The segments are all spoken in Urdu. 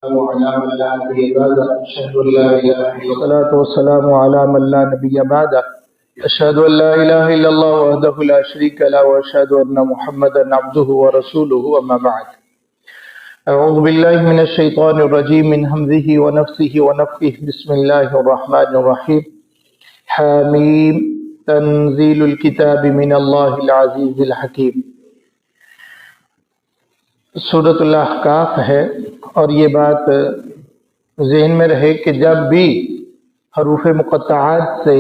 وعلى من لا نبي بعده أشهد أن لا إله إلا الله والصلاة والسلام على من لا نبي بعده أشهد أن لا إله إلا الله وحده لا شريك له وأشهد أن محمدا عبده ورسوله أما بعد أعوذ بالله من الشيطان الرجيم من همزه ونفسه ونفخه بسم الله الرحمن الرحيم حاميم تنزيل الكتاب من الله العزيز الحكيم سورۃ الاحقاف ہے، اور یہ بات ذہن میں رہے کہ جب بھی حروف مقطعات سے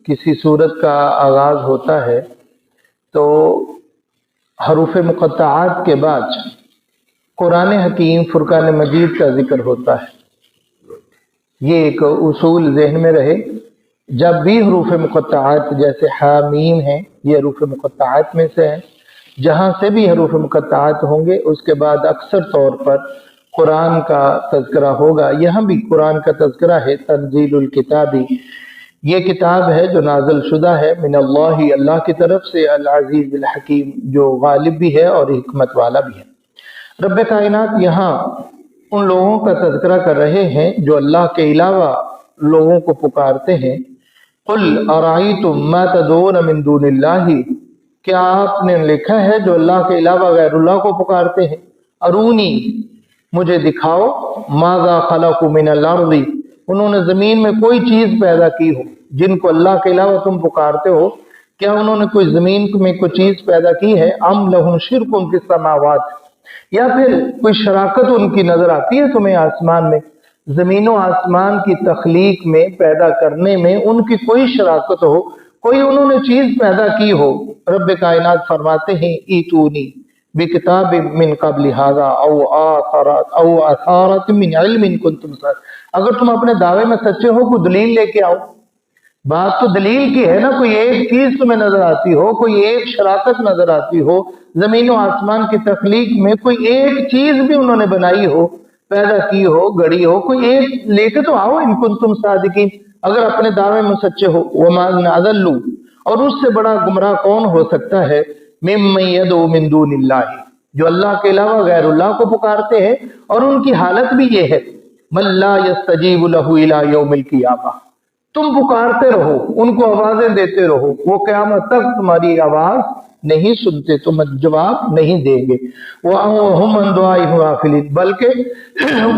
کسی سورت کا آغاز ہوتا ہے تو حروف مقطعات کے بعد قرآن حکیم فرقان مجید کا ذکر ہوتا ہے۔ یہ ایک اصول ذہن میں رہے، جب بھی حروف مقطعات جیسے حامیم ہیں، یہ حروف مقطعات میں سے ہیں، جہاں سے بھی حروف مقطعات ہوں گے اس کے بعد اکثر طور پر قرآن کا تذکرہ ہوگا۔ یہاں بھی قرآن کا تذکرہ ہے، تنزیل الکتابی، یہ کتاب ہے جو نازل شدہ ہے من اللہ، اللہ کی طرف سے، العزیز الحکیم، جو غالب بھی ہے اور حکمت والا بھی ہے۔ رب کائنات یہاں ان لوگوں کا تذکرہ کر رہے ہیں جو اللہ کے علاوہ لوگوں کو پکارتے ہیں۔ قل ارائیتم ما تدعون من دون اللہ، کیا آپ نے لکھا ہے جو اللہ کے علاوہ غیر اللہ کو پکارتے ہیں؟ ارونی، مجھے دکھاؤ، ماذا خلقوا من الارض، انہوں نے زمین میں کوئی چیز پیدا کی ہو جن کو اللہ کے علاوہ تم پکارتے ہو، کیا انہوں نے کوئی زمین میں کوئی چیز پیدا کی ہے؟ ام لہم شرک فی السماوات، یا پھر کوئی شراکت ان کی نظر آتی ہے تمہیں آسمان میں؟ زمین و آسمان کی تخلیق میں، پیدا کرنے میں ان کی کوئی شراکت ہو، کوئی انہوں نے چیز پیدا کی ہو؟ رب کائنات فرماتے ہیں ایتونی بکتاب من قبل ھذا او اثارت من علم ان کنتم صادقین، اگر تم اپنے دعوے میں سچے ہو کوئی دلیل لے کے آؤ۔ بات تو دلیل کی ہے نا، کوئی ایک چیز تمہیں نظر آتی ہو، کوئی ایک شراکت نظر آتی ہو، زمین و آسمان کی تخلیق میں کوئی ایک چیز بھی انہوں نے بنائی ہو، پیدا کی ہو، گڑی ہو، کوئی ایک لے کے تو آؤ ان کنتم صادقین، اگر اپنے دعوے میں سچے ہو۔ وما اضل، اور اس سے بڑا گمراہ کون ہو سکتا ہے؟ ممن يدعو من دون اللہ، جو اللہ کے علاوہ غیر اللہ کو پکارتے ہیں، اور ان کی حالت بھی یہ ہے من لا يستجیب له الى یوم القیامہ، تم پکارتے رہو، ان کو آوازیں دیتے رہو، وہ قیامت تک تمہاری آواز نہیں سنتے، تم جواب نہیں دیں گے۔ وَهُمْ عَنْ دُعَائِهِمْ غَافِلُونَ، بلکہ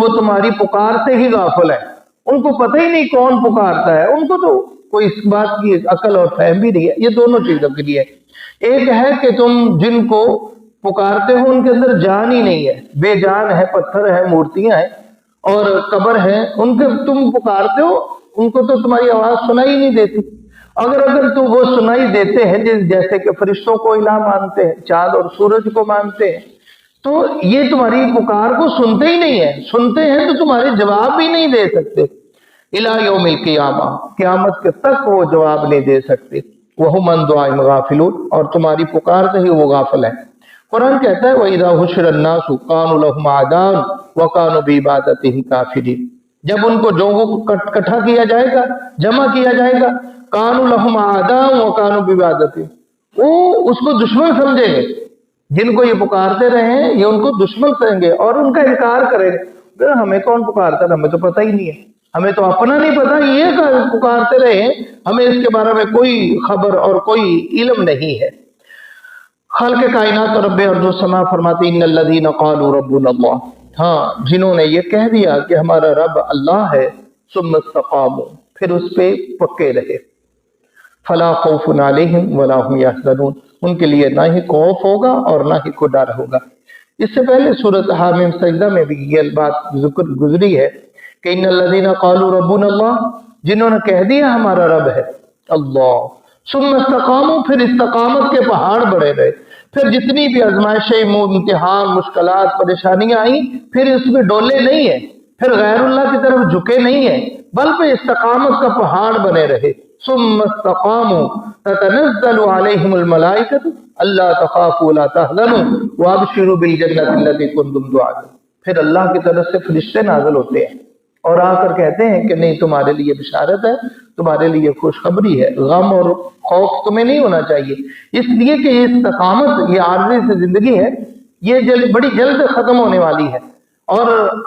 وہ تمہاری پکار سے ہی غافل ہے، ان کو پتہ ہی نہیں کون پکارتا ہے، ان کو تو کوئی اس بات کی عقل اور فہم بھی نہیں ہے۔ یہ دونوں چیزوں کے لیے ہے، ایک ہے کہ تم جن کو پکارتے ہو ان کے اندر جان ہی نہیں ہے، بے جان ہے، پتھر ہے، مورتیاں ہیں اور قبر ہے، ان کے تم پکارتے ہو، ان کو تو تمہاری آواز سنائی نہیں دیتی۔ اگر تو وہ سنائی دیتے ہیں جیسے کہ فرشتوں کو الہ مانتے ہیں، چاند اور سورج کو مانتے ہیں، تو یہ تمہاری پکار کو سنتے ہی نہیں ہے، سنتے ہیں تو تمہارے جواب بھی نہیں دے سکتے۔ الہ یوم القیامہ، قیامت کے تک وہ جواب نہیں دے سکتے۔ وَهُمْ عَنْ دُعَائِهِمْ غَافِلُونَ، اور تمہاری پکار سے ہی وہ غافل ہے۔ قرآن کہتا ہے وَإِذَا حُشِرَ النَّاسُ قَالُوا لَهُمْ أَعْدَاءٌ وَكَانُوا بِعِبَادَتِهِمْ كَافِرِينَ، جب ان کو لوگوں کو اکٹھا کیا جائے گا، جمع کیا جائے گا، قَالُوا لَهُمْ أَعْدَاءٌ وَكَانُوا بِعِبَادَتِهِمْ، وہ اس کو دشمن سمجھیں گے، جن کو یہ پکارتے رہے ہیں یہ ان کو دشمن سمجھیں گے اور ان کا انکار کریں گے، ہمیں کون پکارتا ہے، ہمیں تو پتہ ہی نہیں ہے، ہمیں تو اپنا نہیں پتا، یہ پکارتے رہے ہیں، ہمیں اس کے بارے میں کوئی خبر اور کوئی علم نہیں ہے۔ خالق کائنات اور رب ارض و سما فرماتے ان الذین قالوا ربنا اللہ، ہاں جنہوں نے یہ کہہ دیا کہ ہمارا رب اللہ ہے، ثم استقاموا، پھر اس پہ پکے رہے، فلا خوف علیہم ولا هم یحزنون، ان کے لیے نہ ہی خوف ہوگا اور نہ ہی کوئی ڈر ہوگا۔ اس سے پہلے سورۃ حامیم سجدہ میں بھی یہ بات ذکر گزری ہے کہ ان الذین قالوا ربنا اللہ، جنہوں نے کہہ دیا ہمارا رب ہے اللہ، ثم استقاموا، پھر استقامت کے پہاڑ بڑھے رہے، پھر جتنی بھی آزمائشیں، امتحان، مشکلات، پریشانیاں آئیں، پھر اس میں ڈولے نہیں ہیں، پھر غیر اللہ کی طرف جھکے نہیں ہیں، بلکہ استقامت کا پہاڑ بنے رہے۔ ثم استقاموا تتنزل علیہم الملائکۃ الا تخافوا ولا تحزنوا وابشروا بالجنۃ التي كنتم توعدون، پھر اللہ کی طرف سے فرشتے نازل ہوتے ہیں اور آ کر کہتے ہیں کہ نہیں، تمہارے لیے بشارت ہے، تمہارے لیے خوشخبری ہے، غم اور خوف تمہیں نہیں ہونا چاہیے، اس لیے کہ یہ استقامت، یہ عارضی سے زندگی ہے، یہ بڑی جلد ختم ہونے والی ہے، اور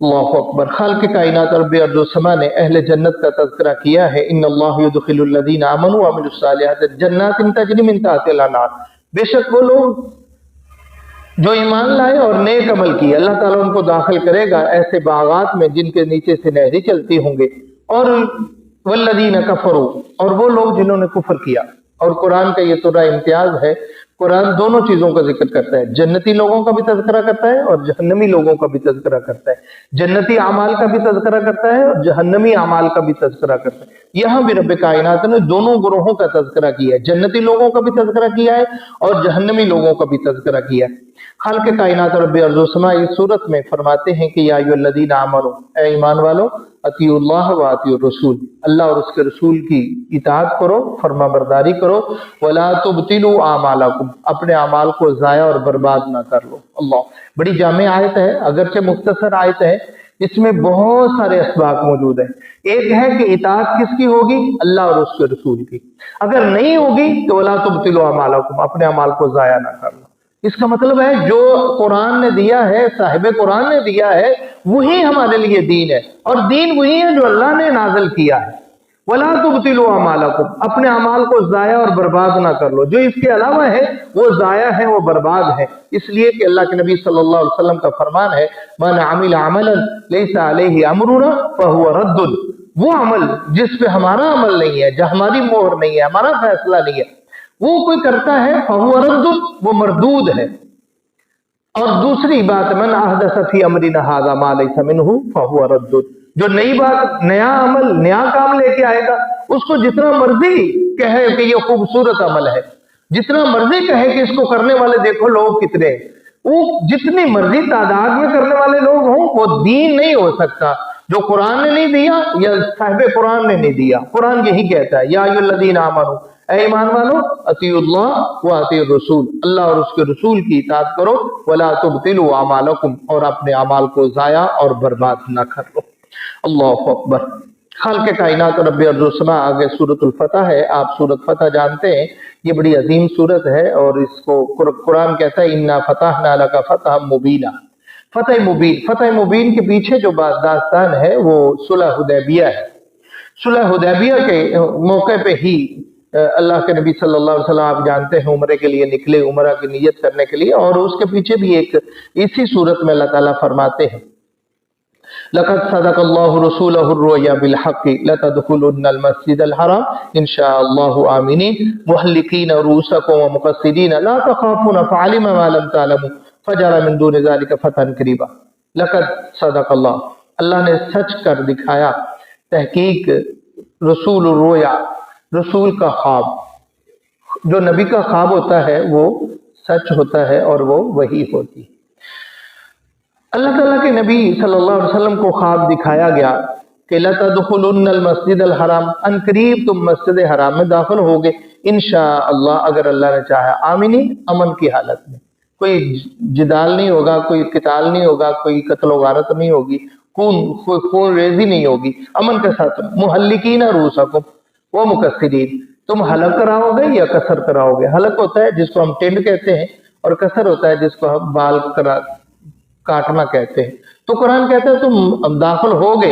اللہ اکبر۔ خالق کائنات رب ارض و سما نے اہل جنت کا تذکرہ کیا ہے، ان اللہ یدخل الذین آمنوا وعملوا الصالحات جنات تجری من تحتها الانہار، بے شک وہ لوگ جو ایمان لائے اور نیک عمل کیے اللہ تعالیٰ ان کو داخل کرے گا ایسے باغات میں جن کے نیچے سے نہریں چلتی ہوں گے۔ اور والذین کفروا، اور وہ لوگ جنہوں نے کفر کیا۔ اور قرآن کا یہ سورہ امتیاز ہے، قرآن دونوں چیزوں کا ذکر کرتا ہے، جنتی لوگوں کا بھی تذکرہ کرتا ہے اور جہنمی لوگوں کا بھی تذکرہ کرتا ہے، جنتی اعمال کا بھی تذکرہ کرتا ہے اور جہنمی اعمال کا بھی تذکرہ کرتا ہے۔ یہاں بھی رب کائنات نے دونوں گروہوں کا تذکرہ کیا ہے، جنتی لوگوں کا بھی تذکرہ کیا ہے اور جہنمی لوگوں کا بھی تذکرہ کیا ہے۔ خالق کائنات رب ارض و سما اس صورت میں فرماتے ہیں کہ یا ایھا الذین آمنوا، اے ایمان والو، اطیعوا اللہ و اطیعوا الرسول، اللہ اور اس کے رسول کی اطاعت کرو، فرما برداری کرو، ولا تبطلوا اعمالکم، اپنے اعمال کو ضائع اور برباد نہ کر لو۔ اللہ، بڑی جامع آیت ہے، اگرچہ مختصر آیت ہے، اس میں بہت سارے اسباق موجود ہیں۔ ایک ہے کہ اطاعت کس کی ہوگی؟ اللہ اور اس کے رسول کی۔ اگر نہیں ہوگی تو ولا تبطلوا اعمالکم، اپنے اعمال کو ضائع نہ کر لو۔ اس کا مطلب ہے جو قرآن نے دیا ہے، صاحب قرآن نے دیا ہے، وہی ہمارے لیے دین ہے، اور دین وہی ہے جو اللہ نے نازل کیا ہے۔ وَلَا تُبْطِلُوا أَعْمَالَكُمْ، اپنے اعمال کو ضائع اور برباد نہ کر لو، جو اس کے علاوہ ہے وہ ضائع ہے، وہ برباد ہے۔ اس لیے کہ اللہ کے نبی صلی اللہ علیہ وسلم کا فرمان ہے، مَنْ عَمِلَ عَمَلًا لَيْسَ عَلَيْهِ أَمْرُنَا فَهُوَ رَدٌّ، وہ عمل جس پہ ہمارا عمل نہیں ہے، جو ہماری مہر نہیں ہے، ہمارا فیصلہ نہیں ہے، وہ کوئی کرتا ہے فَهُوَ رَدٌّ، وہ مردود ہے۔ اور دوسری بات، من احدث فی امرنا ھذا ما لیس منہ فهو رد، جو نئی بات، نیا عمل، نیا کام لے کے آئے گا، اس کو جتنا مرضی کہے کہ یہ خوبصورت عمل ہے، جتنا مرضی کہے کہ اس کو کرنے والے دیکھو لوگ کتنے ہیں، وہ جتنی مرضی تعداد میں کرنے والے لوگ ہوں، وہ دین نہیں ہو سکتا جو قرآن نے نہیں دیا یا صاحب قرآن نے نہیں دیا۔ قرآن یہی کہتا ہے، یا ایھا الذین آمنوا، اے ایمان والو، اطیعوا اللہ و اطیعوا الرسول، اللہ اور اس کے رسول کی اطاعت کرو، ولا تبطلوا اعمالکم، اور اپنے اعمال کو ضائع اور برباد نہ کرو۔ اللہ اکبر۔ خالق کائنات رب ارض و سما، آگے سورۃ الفتح ہے، آپ سورۃ فتح جانتے ہیں، یہ بڑی عظیم سورت ہے، اور اس کو قرآن کہتا ہے انا فتحنا لک فتحا مبینا، فتح مبین۔ فتح مبین کے پیچھے جو داستان ہے وہ صلح حدیبیہ ہے۔ صلح حدیبیہ کے موقع پہ ہی اللہ کے نبی صلی اللہ علیہ وسلم، آپ جانتے ہیں، عمرے کے لیے نکلے، عمرہ کی نیت کرنے کے لیے، اور اس کے پیچھے بھی ایک اسی صورت میں اللہ تعالیٰ فرماتے ہیں، لَقَدْ صَدَقَ اللَّهُ رَسُولَهُ الرُّؤْيَا بِالْحَقِّ لَتَدْخُلُنَّ الْمَسْجِدَ الْحَرَامَ إِنْ شَاءَ اللَّهُ آمِنِينَ مُحَلِّقِينَ رُءُوسَكُمْ وَمُقَصِّرِينَ لَا تَخَافُونَ فَعَلِمَ مَا لَمْ تَعْلَمُوا فَجَعَلَ مِن دُونِ ذَلِكَ فَتْحًا قَرِيبًا۔ لَقَدْ صَدَقَ اللَّهُ، اللہ نے سچ کر دکھایا، تحقیق رسول الرؤیا، رسول کا خواب، جو نبی کا خواب ہوتا ہے وہ سچ ہوتا ہے اور وہ وحی ہوتی ہے۔ اللہ تعالیٰ کے نبی صلی اللہ علیہ وسلم کو خواب دکھایا گیا کہ لَتَدْخُلُنَّ الْمَسْجِدَ الْحَرَامَ، ان قریب تم مسجد حرام میں داخل ہوگے، انشاءاللہ، اگر اللہ نے چاہا، آمینی، امن کی حالت میں، کوئی جدال نہیں ہوگا، کوئی قتال نہیں ہوگا، کوئی قتل و غارت نہیں ہوگی، خون ریزی نہیں ہوگی، امن کے ساتھ، محلقین رؤوسکم و مقصرین، تم حلق کراؤ گے یا قصر کراؤ گے؟ حلق ہوتا ہے جس کو ہم ٹینڈ کہتے ہیں، اور قصر ہوتا ہے جس کو ہم بال کاٹنا کہتے ہیں۔ تو قرآن کہتا ہے تم داخل ہوگے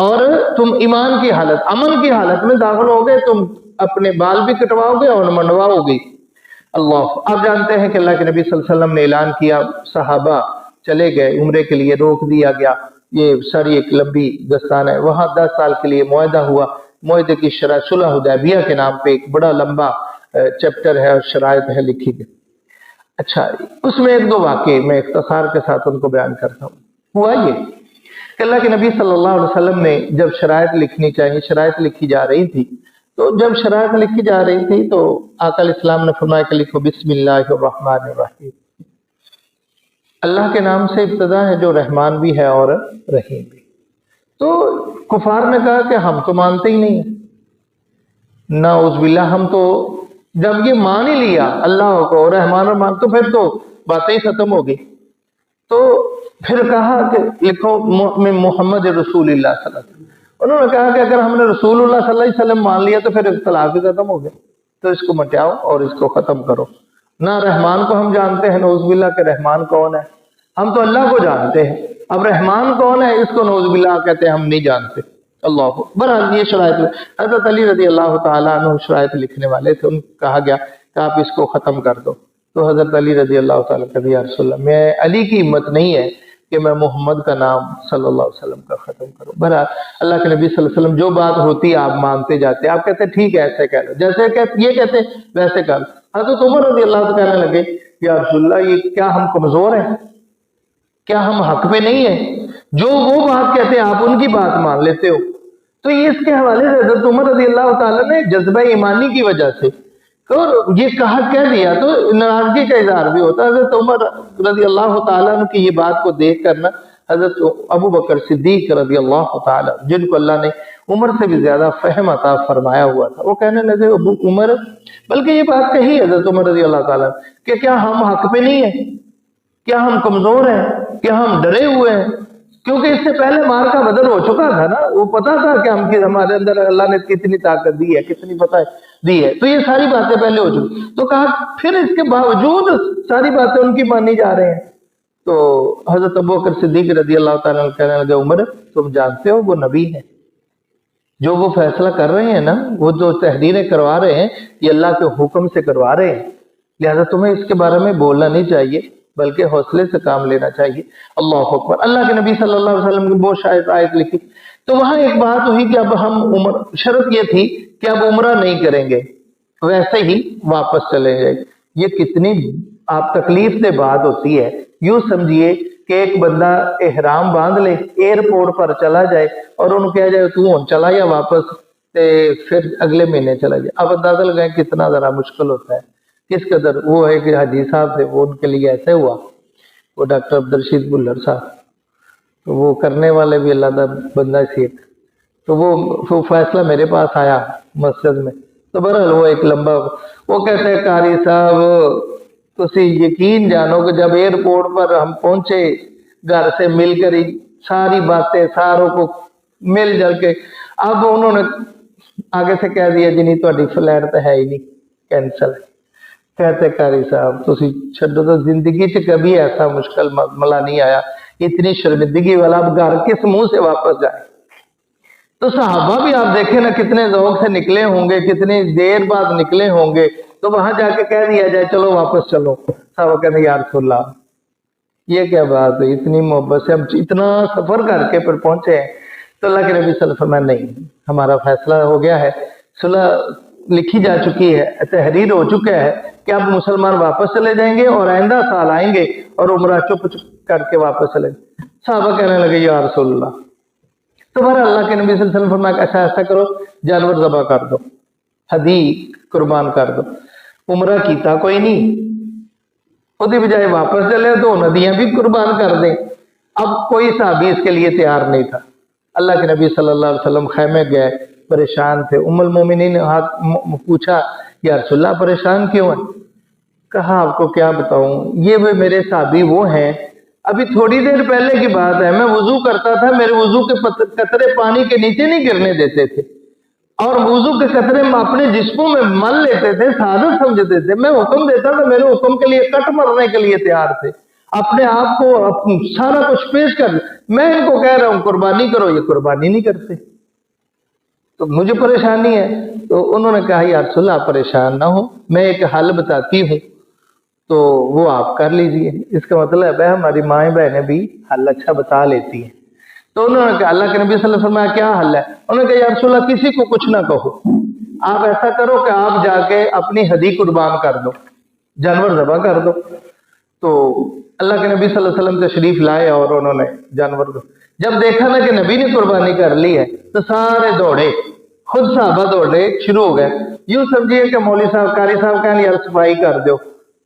اور تم ایمان کی حالت، امن کی حالت میں داخل ہوگے، تم اپنے بال بھی کٹواؤ گے اور منڈواؤ گے۔ اللہ، آپ جانتے ہیں کہ اللہ کے نبی صلی اللہ علیہ وسلم نے اعلان کیا، صحابہ چلے گئے، عمرے کے لیے روک دیا گیا، یہ ساری ایک لمبی داستان ہے، وہاں 10 سال کے لیے معاہدہ ہوا، معاہدے کی شرائط صلح حدیبیہ کے نام پہ ایک بڑا لمبا چیپٹر ہے اور شرائط ہے لکھی گئی۔ اچھا، اس میں 1-2 واقعے میں اختصار کے ساتھ ان کو بیان کرتا ہوں۔ ہوا یہ کہ اللہ کے نبی صلی اللہ علیہ وسلم نے جب شرائط لکھنی چاہیے، شرائط لکھی جا رہی تھی، تو جب شرائط لکھی جا رہی تھی تو آقا علیہ السلام نے فرمایا کہ لکھو بسم اللہ الرحمن الرحیم، اللہ کے نام سے ابتدا ہے جو رحمان بھی ہے اور رحیم بھی۔ تو کفار نے کہا کہ ہم تو مانتے ہی نہیں ہیں، نعوذ باللہ، ہم تو جب یہ مان ہی لیا اللہ کو رحمان الرحمان تو پھر تو باتیں ہی ختم ہو گئی۔ تو پھر کہا کہ لکھو محمد رسول اللہ صلی اللہ علیہ وسلم۔ انہوں نے کہا کہ اگر ہم نے رسول اللہ صلی اللہ علیہ وسلم مان لیا تو پھر اختلاف ہی ختم ہو گئے، تو اس کو مٹاؤ اور اس کو ختم کرو۔ نہ رحمان کو ہم جانتے ہیں، نعوذ باللہ، کہ رحمان کون ہے، ہم تو اللہ کو جانتے ہیں، اب رحمان کون ہے اس کو نعوذ باللہ کہتے ہیں ہم نہیں جانتے۔ اللہ بہرحال یہ شرائط حضرت علی رضی اللہ تعالیٰ عنہ شرائط لکھنے والے تھے، ان کو کہا گیا کہ آپ اس کو ختم کر دو، تو حضرت علی رضی اللہ تعالیٰ کہتے یا رسول اللہ میں علی کی ہمت نہیں ہے کہ میں محمد کا نام صلی اللہ علیہ وسلم کا ختم کروں۔ بہرحال اللہ کے نبی صلی اللہ علیہ وسلم جو بات ہوتی ہے آپ مانتے جاتے، آپ کہتے ٹھیک ہے ایسے کہہ لو، جیسے یہ کہتے ویسے کر لو۔ حضرت عمر رضی اللہ تعالیٰ کہنے لگے یا رسول اللہ یہ کیا ہم کمزور ہیں، کیا ہم حق پہ نہیں ہیں؟ جو وہ بات کہتے ہیں آپ ان کی بات مان لیتے ہو۔ تو یہ اس کے حوالے سے حضرت عمر رضی اللہ تعالیٰ نے جذبہ ایمانی کی وجہ سے یہ کہہ دیا تو ناراضگی کا اظہار بھی ہوتا ہے۔ حضرت عمر رضی اللہ تعالیٰ عنہ کی یہ بات کو دیکھ کر نا حضرت ابو بکر صدیق رضی اللہ تعالیٰ جن کو اللہ نے عمر سے بھی زیادہ فہم عطا فرمایا ہوا تھا، وہ کہنے لگے ابو عمر، بلکہ یہ بات کہی حضرت عمر رضی اللہ تعالیٰ کہ کیا ہم حق پہ نہیں ہیں، کیا ہم کمزور ہیں، کیا ہم ڈرے ہوئے ہیں؟ کیونکہ اس سے پہلے مار کا بدل ہو چکا تھا نا، وہ پتا تھا کہ ہمارے اندر اللہ نے کتنی طاقت دی ہے، کتنی دی ہے، تو یہ ساری باتیں پہلے ہو چکی۔ تو کہا پھر اس کے باوجود ساری باتیں ان کی مانی جا رہے ہیں۔ تو حضرت ابوبکر صدیق رضی اللہ تعالیٰ عنہ کہنے لگے عمر تم جانتے ہو وہ نبی ہے، جو وہ فیصلہ کر رہے ہیں نا، وہ جو تحریریں کروا رہے ہیں یہ اللہ کے حکم سے کروا رہے ہیں، لہذا تمہیں اس کے بارے میں بولنا نہیں چاہیے بلکہ حوصلے سے کام لینا چاہیے۔ اللہ اکبر۔ اللہ کے نبی صلی اللہ علیہ وسلم کی بہت شاید آیت لکھی، تو وہاں ایک بات ہوئی کہ اب ہم شرط یہ تھی کہ اب عمرہ نہیں کریں گے، ویسے ہی واپس چلے جائیں۔ یہ کتنی آپ تکلیف دہ بات ہوتی ہے۔ یوں سمجھیے کہ ایک بندہ احرام باندھ لے، ایئرپورٹ پر چلا جائے اور انہوں کہا جائے تو چلا یا واپس پھر اگلے مہینے چلا جائے۔ اب اندازہ لگائیں کتنا ذرا مشکل ہوتا ہے، کس قدر۔ وہ ہے کہ حاجی صاحب تھے، وہ ان کے لیے ایسے ہوا، وہ ڈاکٹر عبدالرشید بلر صاحب، تو وہ کرنے والے بھی اللہ کا بندہ سی، تو وہ فیصلہ میرے پاس آیا مسجد میں، تو بہرحال وہ ایک لمبا، وہ کہتے ہیں قاری صاحب تسی یقین جانو کہ جب ایئرپورٹ پر ہم پہنچے گھر سے مل کر ہی ساری باتیں ساروں کو مل جل کے، اب انہوں نے آگے سے کہہ دیا جی نہیں تہاڈی فلائٹ تو ہے ہی نہیں، کینسل ہے۔ کہتے قاری صاحب تسی چھڈو، تو زندگی سے کبھی ایسا مشکل مرحلہ نہیں آیا، اتنی شرمندگی والا، اب گھر کس منہ سے واپس جائے۔ تو صحابہ بھی آپ دیکھیں نا کتنے ذوق سے نکلے ہوں گے، کتنی دیر بعد نکلے ہوں گے، تو وہاں جا کے کہہ دیا جائے چلو واپس چلو، صحابہ کہتے یا رسول اللہ یہ کیا بات ہے، اتنی محبت سے ہم اتنا سفر کر کے پھر پہنچے ہیں۔ تو اللہ کے نبی صلی اللہ علیہ وسلم نہیں، ہمارا فیصلہ ہو گیا ہے، صلح لکھی جا چکی ہے، تحریر ہو چکا ہے کہ اب مسلمان واپس چلے جائیں گے اور آئندہ سال آئیں گے اور عمرہ چپ کر کے واپس چلیں گے۔ صحابہ کہنے لگے یا رسول اللہ، تو بہرحال اللہ کے نبی صلی اللہ علیہ وسلم فرمایا اچھا ایسا کرو جانور ذبح کر دو، ہدی قربان کر دو، عمرہ کیتا کوئی نہیں، خودی بجائے واپس چلے تو ندیاں بھی قربان کر دیں۔ اب کوئی صحابی اس کے لیے تیار نہیں تھا۔ اللہ کے نبی صلی اللہ علیہ وسلم خیمے گئے، پریشان تھے۔ ام المومنین نے پوچھا یا رسول اللہ پریشان کیوں ہیں؟ کہا آپ کو کیا بتاؤں، یہ وہ میرے صحابی وہ ہیں، ابھی تھوڑی دیر پہلے کی بات ہے، میں وضو کرتا تھا، میرے وضو کے قطرے پانی کے نیچے نہیں گرنے دیتے تھے، اور وضو کے قطرے اپنے جسموں میں مل لیتے تھے، سعادت سمجھتے تھے۔ میں حکم دیتا تھا، میرے حکم کے لیے کٹ مرنے کے لیے تیار تھے، اپنے آپ کو سارا کچھ پیش کر، میں ان کو کہہ رہا ہوں قربانی کرو، یہ قربانی نہیں کرتے، تو مجھے پریشانی ہے۔ تو انہوں نے کہا یا رسول اللہ پریشان نہ ہو، میں ایک حل بتاتی ہوں تو وہ آپ کر لیجئے۔ اس کا مطلب ہے ہماری مائیں بہنیں بھی حل اچھا بتا لیتی ہیں۔ تو انہوں نے کہا اللہ کے نبی صلی اللہ علیہ وسلم کیا حل ہے؟ انہوں نے کہا یا رسول اللہ کسی کو کچھ نہ کہو، آپ ایسا کرو کہ آپ جا کے اپنی ہدی قربان کر دو، جانور ذبح کر دو۔ تو اللہ کے نبی صلی اللہ علیہ وسلم تشریف لائے اور انہوں نے جانور دو، جب دیکھا نا کہ نبی نے قربانی کر لی ہے تو سارے دوڑے، خود صحابہ دوڑے شروع ہو گئے۔ یوں سمجھیے کہ مولوی صاحب قاری صاحب کہنے یار صفائی کر دو،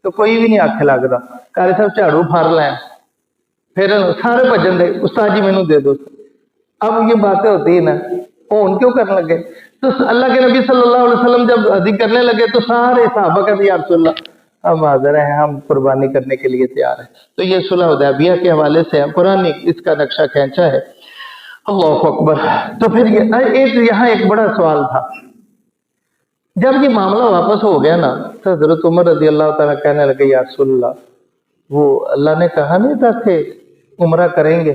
تو کوئی بھی نہیں آکھے لگتا، قاری صاحب جھاڑو پھڑ لیں، پھر سارے بھجن دے استاد جی مینوں دے دو۔ اب یہ باتیں ہوتی ہیں نا، فون کیوں کرنے لگے؟ تو اللہ کے نبی صلی اللہ علیہ وسلم جب ہدی کرنے لگے تو سارے صحابہ کہتے یا رسول اللہ ہم حاضر ہیں، ہم قربانی کرنے کے لیے تیار ہیں۔ تو یہ صلح حدیبیہ کے حوالے سے قرآن اس کا نقشہ کھینچا ہے۔ اللہ اکبر۔ تو پھر یہاں ایک بڑا سوال تھا، جب یہ معاملہ واپس ہو گیا نا تو حضرت عمر رضی اللہ تعالیٰ کہنے لگے یا رسول اللہ وہ اللہ نے کہا نہیں تھا کہ عمرہ کریں گے،